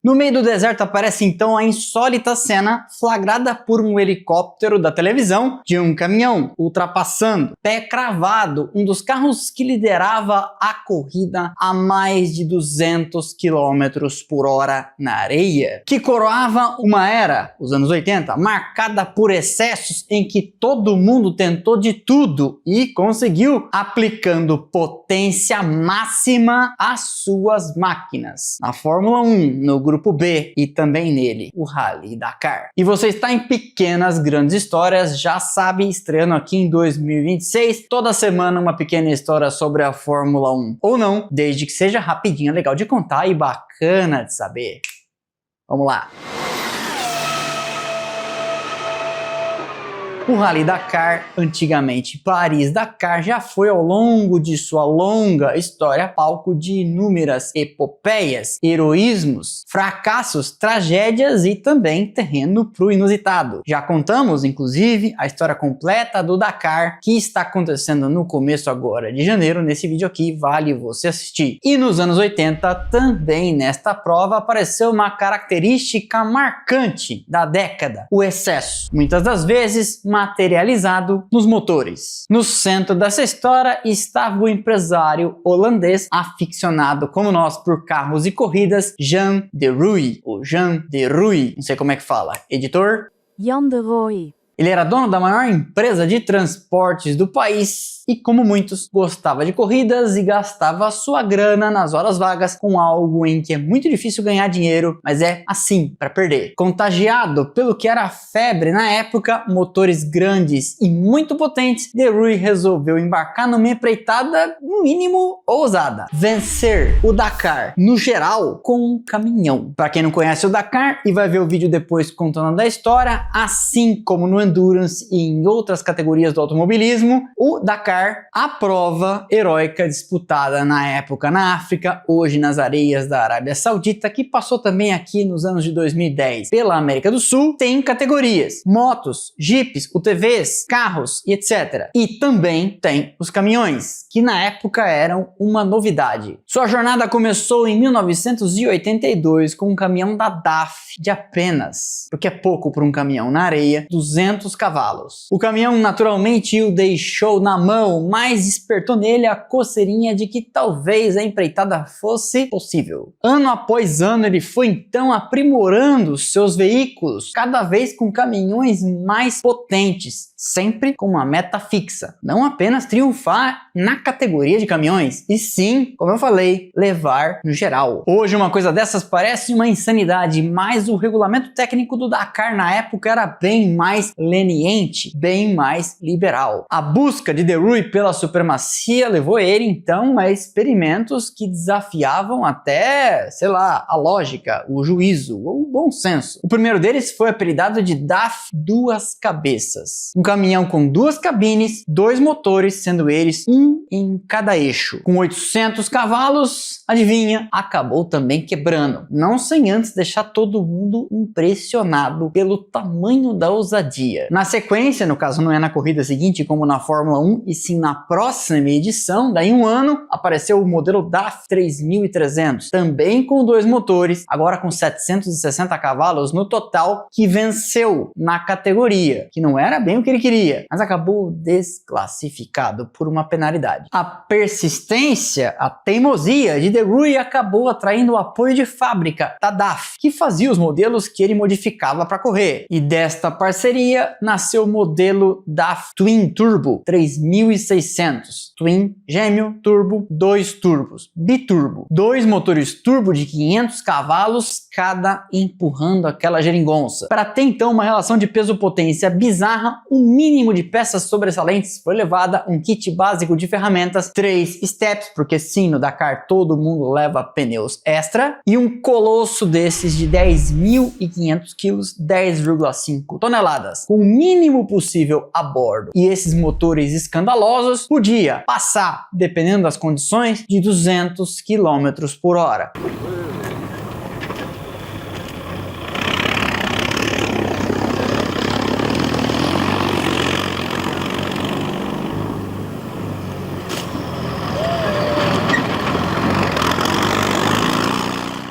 No meio do deserto aparece então a insólita cena flagrada por um helicóptero da televisão de um caminhão ultrapassando, pé cravado, um dos carros que liderava a corrida a mais de 200 km por hora na areia, que coroava uma era, os anos 80, marcada por excessos em que todo mundo tentou de tudo e conseguiu, aplicando potência máxima às suas máquinas. Na Fórmula 1, no Grupo B e também nele, o Rally Dakar. E você está em Pequenas Grandes Histórias, já sabe, estreando aqui em 2026, toda semana uma pequena história sobre a Fórmula 1. Ou não, desde que seja rapidinha, legal de contar e bacana de saber. Vamos lá! O Rally Dakar, antigamente Paris-Dakar, já foi ao longo de sua longa história palco de inúmeras epopeias, heroísmos, fracassos, tragédias e também terreno pro inusitado. Já contamos, inclusive, a história completa do Dakar, que está acontecendo no começo agora de janeiro. Nesse vídeo aqui vale você assistir. E nos anos 80, também nesta prova, apareceu uma característica marcante da década: o excesso. Muitas das vezes, materializado nos motores. No centro dessa história estava o empresário holandês aficionado como nós por carros e corridas, Jan de Rooij, ou Jan de Rooij, não sei como é que fala. Editor? Jan de Rooij. Ele era dono da maior empresa de transportes do país e, como muitos, gostava de corridas e gastava sua grana nas horas vagas com algo em que é muito difícil ganhar dinheiro, mas é assim para perder. Contagiado pelo que era febre na época, motores grandes e muito potentes, de Rooij resolveu embarcar numa empreitada, no mínimo, ousada: vencer o Dakar, no geral, com um caminhão. Para quem não conhece o Dakar e vai ver o vídeo depois contando da história, assim como no Endurance e em outras categorias do automobilismo, o Dakar, a prova heróica disputada na época na África, hoje nas areias da Arábia Saudita, que passou também aqui nos anos de 2010 pela América do Sul, tem categorias: motos, jipes, UTVs, carros e etc. E também tem os caminhões, que na época eram uma novidade. Sua jornada começou em 1982 com um caminhão da DAF de apenas, porque é pouco para um caminhão na areia, 200 cavalos. O caminhão naturalmente o deixou na mão, mas despertou nele a coceirinha de que talvez a empreitada fosse possível. Ano após ano ele foi então aprimorando seus veículos, cada vez com caminhões mais potentes, sempre com uma meta fixa: não apenas triunfar na categoria de caminhões, e sim, como eu falei, levar no geral. Hoje uma coisa dessas parece uma insanidade, mas o regulamento técnico do Dakar na época era bem mais leniente, bem mais liberal. A busca de de Rooij pela supremacia levou ele então a experimentos que desafiavam até, sei lá, a lógica, o juízo ou o bom senso. O primeiro deles foi apelidado de DAF Duas Cabeças. Um caminhão com duas cabines, dois motores, sendo eles um em cada eixo. Com 800 cavalos, adivinha, acabou também quebrando. Não sem antes deixar todo mundo impressionado pelo tamanho da ousadia. Na sequência, no caso não é na corrida seguinte como na Fórmula 1, e sim na próxima edição, daí um ano, apareceu o modelo DAF 3300, também com dois motores, agora com 760 cavalos no total, que venceu na categoria, que não era bem o que ele queria, mas acabou desclassificado por uma penalidade. A persistência, a teimosia de de Rooij acabou atraindo o apoio de fábrica da DAF, que fazia os modelos que ele modificava para correr, e desta parceria nasceu o modelo DAF Twin Turbo 3600, Twin, gêmeo, turbo, dois turbos, biturbo, dois motores turbo de 500 cavalos cada empurrando aquela geringonça. Para ter então uma relação de peso-potência bizarra, o mínimo de peças sobressalentes foi levada um kit básico de ferramentas, 3 steps, porque sim, no Dakar todo mundo leva pneus extra, e um colosso desses de 10.500 quilos, 10,5 toneladas, com o mínimo possível a bordo. E esses motores escandalosos podia passar, dependendo das condições, de 200 km por hora.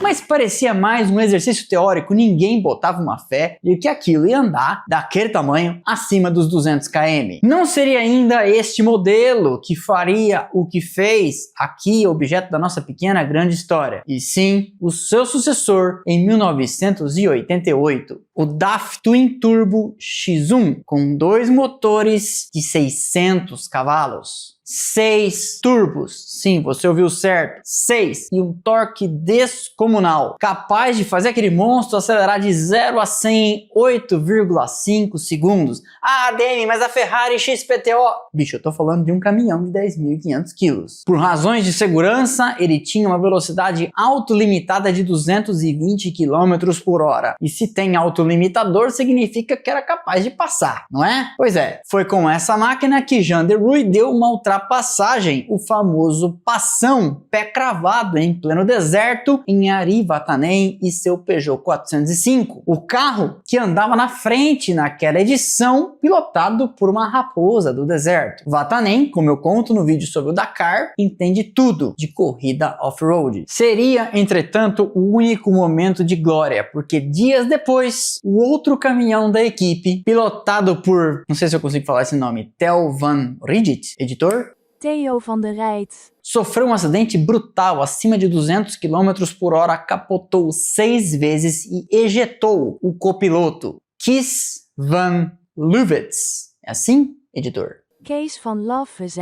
Mas parecia mais um exercício teórico, ninguém botava uma fé de que aquilo ia andar daquele tamanho acima dos 200 km. Não seria ainda este modelo que faria o que fez aqui, objeto da nossa pequena grande história, e sim o seu sucessor em 1988, o DAF Twin Turbo X1, com 2 motores de 600 cavalos. 6 turbos, sim, você ouviu certo, 6, e um torque descomunal, capaz de fazer aquele monstro acelerar de 0 a 100 em 8,5 segundos. Ah, Demi, mas a Ferrari XPTO... Bicho, eu tô falando de um caminhão de 10.500 quilos. Por razões de segurança, ele tinha uma velocidade autolimitada de 220 km por hora. E se tem autolimitador, significa que era capaz de passar, não é? Pois é, foi com essa máquina que Jean de Rui deu uma ultrapassagem, o famoso passão, pé cravado em pleno deserto, em Ari Vatanen e seu Peugeot 405. O carro que andava na frente naquela edição, pilotado por uma raposa do deserto. Vatanen, como eu conto no vídeo sobre o Dakar, entende tudo de corrida off-road. Seria, entretanto, o único momento de glória, porque dias depois, o outro caminhão da equipe, pilotado por, não sei se eu consigo falar esse nome, Theo van Rijt, editor? Theo van der Rijt. Sofreu um acidente brutal, acima de 200 km por hora, capotou 6 vezes e ejetou o copiloto, Kees van Leuwitz. É assim, editor? Kees van Leuwitz,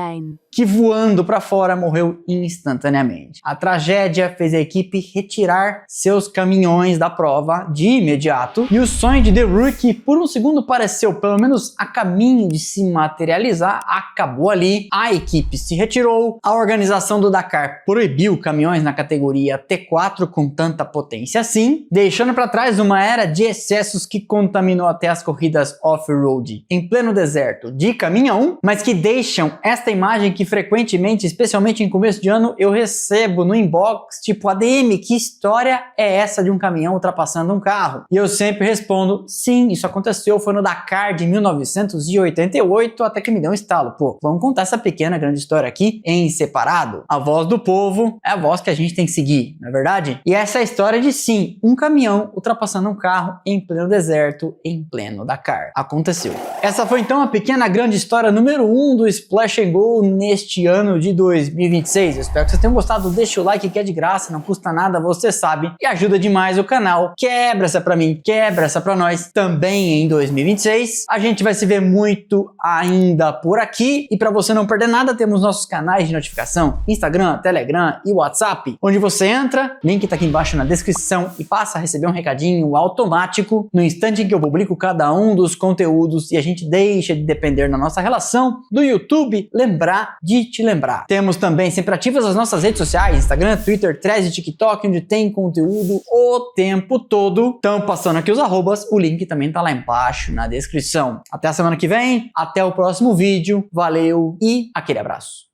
que voando para fora morreu instantaneamente. A tragédia fez a equipe retirar seus caminhões da prova de imediato e o sonho de De Rui, que por um segundo pareceu pelo menos a caminho de se materializar, acabou ali. A equipe se retirou, a organização do Dakar proibiu caminhões na categoria T4 com tanta potência assim, deixando para trás uma era de excessos que contaminou até as corridas off-road em pleno deserto de caminhão, mas que deixam esta imagem que frequentemente, especialmente em começo de ano, eu recebo no inbox, tipo, ADM, que história é essa de um caminhão ultrapassando um carro? E eu sempre respondo, sim, isso aconteceu, foi no Dakar de 1988, até que me deu um estalo. Pô, vamos contar essa pequena grande história aqui em separado? A voz do povo é a voz que a gente tem que seguir, não é verdade? E essa é a história de, sim, um caminhão ultrapassando um carro em pleno deserto, em pleno Dakar. Aconteceu. Essa foi então a pequena grande história número 1 do Splash and Go neste ano de 2026. Eu espero que vocês tenham gostado. Deixa o like que é de graça, não custa nada, você sabe, e ajuda demais o canal. Quebra essa pra mim, quebra essa pra nós também em 2026. A gente vai se ver muito ainda por aqui e para você não perder nada, temos nossos canais de notificação, Instagram, Telegram e WhatsApp, onde você entra, link tá aqui embaixo na descrição e passa a receber um recadinho automático no instante em que eu publico cada um dos conteúdos e a gente deixa de depender da nossa relação do YouTube, lembrar de te lembrar. Temos também sempre ativas as nossas redes sociais, Instagram, Twitter, Threads e TikTok, onde tem conteúdo o tempo todo. Então, passando aqui os arrobas, o link também tá lá embaixo na descrição. Até a semana que vem, até o próximo vídeo, valeu e aquele abraço.